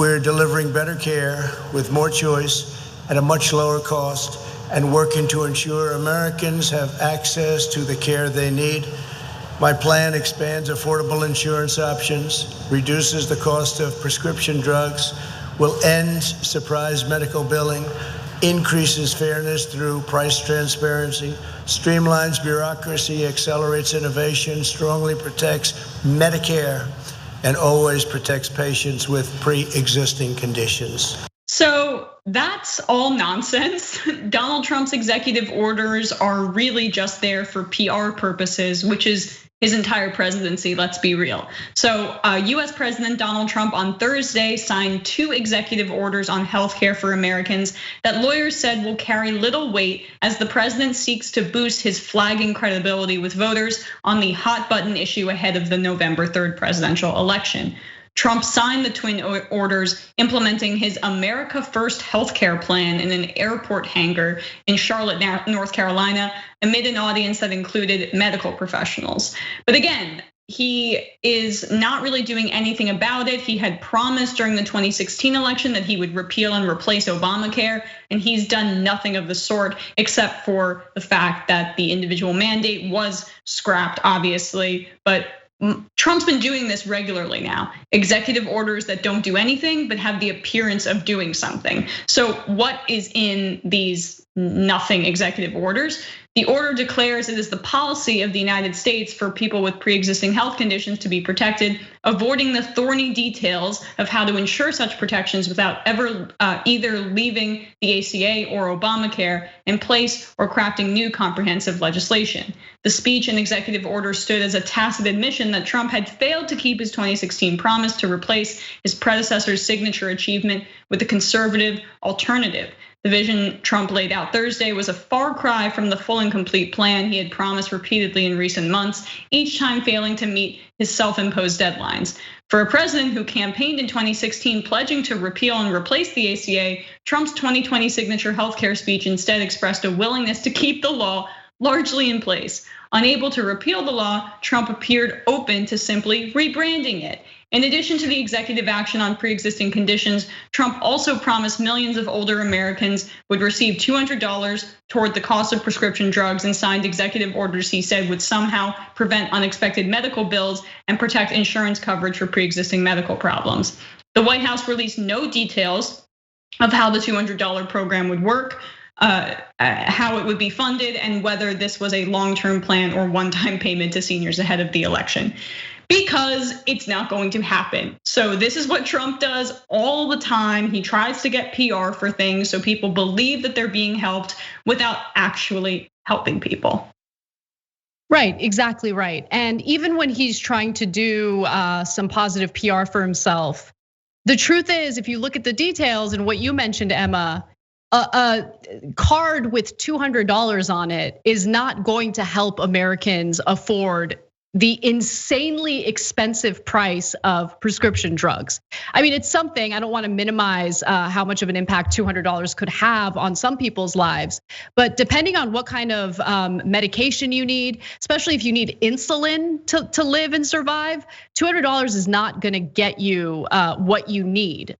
We're delivering better care with more choice at a much lower cost and working to ensure Americans have access to the care they need. My plan expands affordable insurance options, reduces the cost of prescription drugs, will end surprise medical billing, increases fairness through price transparency, streamlines bureaucracy, accelerates innovation, strongly protects Medicare, and always protects patients with pre-existing conditions. So that's all nonsense. Donald Trump's executive orders are really just there for PR purposes, which is his entire presidency, let's be real. So US President Donald Trump on Thursday signed 2 executive orders on healthcare for Americans that lawyers said will carry little weight as the president seeks to boost his flagging credibility with voters on the hot button issue ahead of the November 3rd presidential election. Trump signed the twin orders implementing his America First healthcare plan in an airport hangar in Charlotte, North Carolina, amid an audience that included medical professionals. But again, he is not really doing anything about it. He had promised during the 2016 election that he would repeal and replace Obamacare, and he's done nothing of the sort except for the fact that the individual mandate was scrapped, obviously, but Trump's been doing this regularly now. Executive orders that don't do anything, but have the appearance of doing something. So what is in these nothing executive orders? The order declares it is the policy of the United States for people with pre-existing health conditions to be protected, avoiding the thorny details of how to ensure such protections without ever either leaving the ACA or Obamacare in place or crafting new comprehensive legislation. The speech and executive order stood as a tacit admission that Trump had failed to keep his 2016 promise to replace his predecessor's signature achievement with a conservative alternative. The vision Trump laid out Thursday was a far cry from the full and complete plan he had promised repeatedly in recent months, each time failing to meet his self-imposed deadlines. For a president who campaigned in 2016 pledging to repeal and replace the ACA, Trump's 2020 signature healthcare speech instead expressed a willingness to keep the law largely in place. Unable to repeal the law, Trump appeared open to simply rebranding it. In addition to the executive action on pre-existing conditions, Trump also promised millions of older Americans would receive $200 toward the cost of prescription drugs and signed executive orders he said would somehow prevent unexpected medical bills and protect insurance coverage for pre-existing medical problems. The White House released no details of how the $200 program would work, how it would be funded, and whether this was a long-term plan or one-time payment to seniors ahead of the election. Because it's not going to happen. So this is what Trump does all the time. He tries to get PR for things so people believe that they're being helped without actually helping people. Right, exactly right. And even when he's trying to do some positive PR for himself, the truth is, if you look at the details and what you mentioned, Emma, a card with $200 on it is not going to help Americans afford the insanely expensive price of prescription drugs. I mean, it's something, I don't want to minimize how much of an impact $200 could have on some people's lives, but depending on what kind of medication you need, especially if you need insulin to live and survive, $200 is not gonna get you what you need.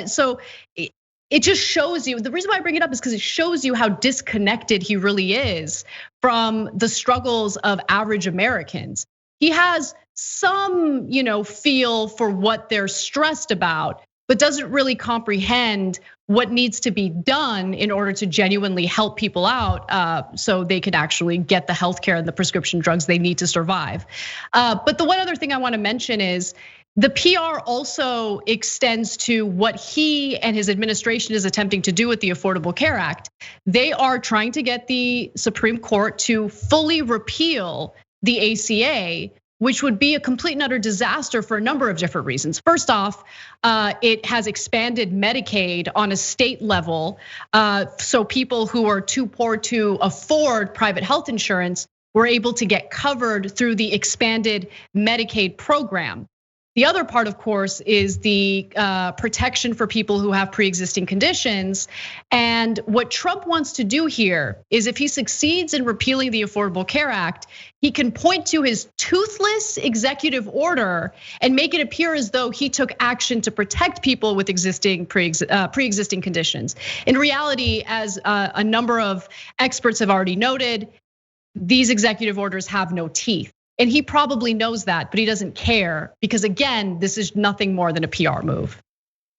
So it just shows you, the reason why I bring it up is because it shows you how disconnected he really is from the struggles of average Americans. He has some, feel for what they're stressed about, but doesn't really comprehend what needs to be done in order to genuinely help people out so they could actually get the healthcare and the prescription drugs they need to survive. But the one other thing I want to mention is the PR also extends to what he and his administration is attempting to do with the Affordable Care Act. They are trying to get the Supreme Court to fully repeal the ACA, which would be a complete and utter disaster for a number of different reasons. First off, it has expanded Medicaid on a state level, so people who are too poor to afford private health insurance were able to get covered through the expanded Medicaid program. The other part, of course, is the protection for people who have pre-existing conditions. And what Trump wants to do here is, if he succeeds in repealing the Affordable Care Act, he can point to his toothless executive order and make it appear as though he took action to protect people with existing pre-existing conditions. In reality, as a number of experts have already noted, these executive orders have no teeth. And he probably knows that, but he doesn't care because, again, this is nothing more than a PR move.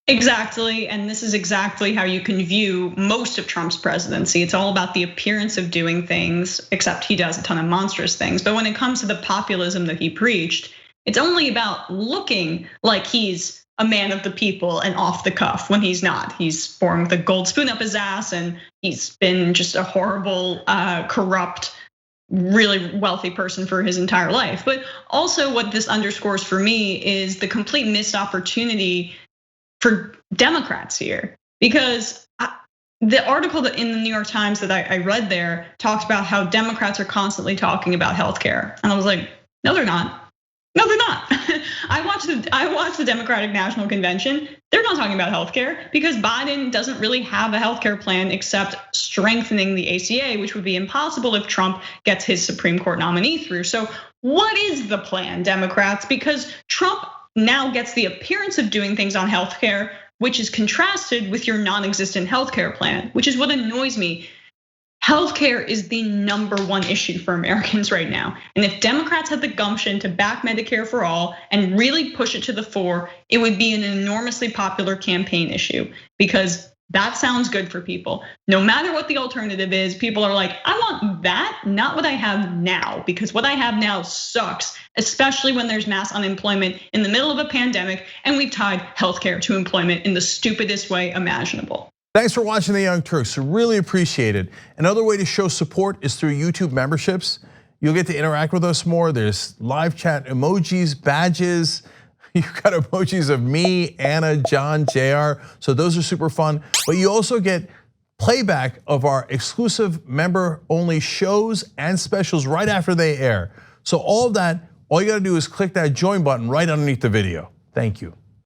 Exactly, and this is exactly how you can view most of Trump's presidency. It's all about the appearance of doing things, except he does a ton of monstrous things. But when it comes to the populism that he preached, it's only about looking like he's a man of the people and off the cuff when he's not. He's born with a gold spoon up his ass, and he's been just a horrible, corrupt, really wealthy person for his entire life. But also what this underscores for me is the complete missed opportunity for Democrats here. Because the article that in the New York Times that I read there talks about how Democrats are constantly talking about healthcare. And I was like, no, they're not. No, they're not. I watched the Democratic National Convention. They're not talking about healthcare because Biden doesn't really have a healthcare plan except strengthening the ACA, which would be impossible if Trump gets his Supreme Court nominee through. So what is the plan, Democrats? Because Trump now gets the appearance of doing things on healthcare, which is contrasted with your non-existent healthcare plan, which is what annoys me. Healthcare is the #1 issue for Americans right now. And if Democrats had the gumption to back Medicare for all and really push it to the fore, it would be an enormously popular campaign issue because that sounds good for people. No matter what the alternative is, people are like, I want that, not what I have now, because what I have now sucks, especially when there's mass unemployment in the middle of a pandemic and we've tied healthcare to employment in the stupidest way imaginable. Thanks for watching the Young Turks, really appreciate it. Another way to show support is through YouTube memberships. You'll get to interact with us more. There's live chat emojis, badges. You've got emojis of me, Anna, John, JR. So those are super fun. But you also get playback of our exclusive member-only shows and specials right after they air. So all of that, all you gotta do is click that join button right underneath the video. Thank you.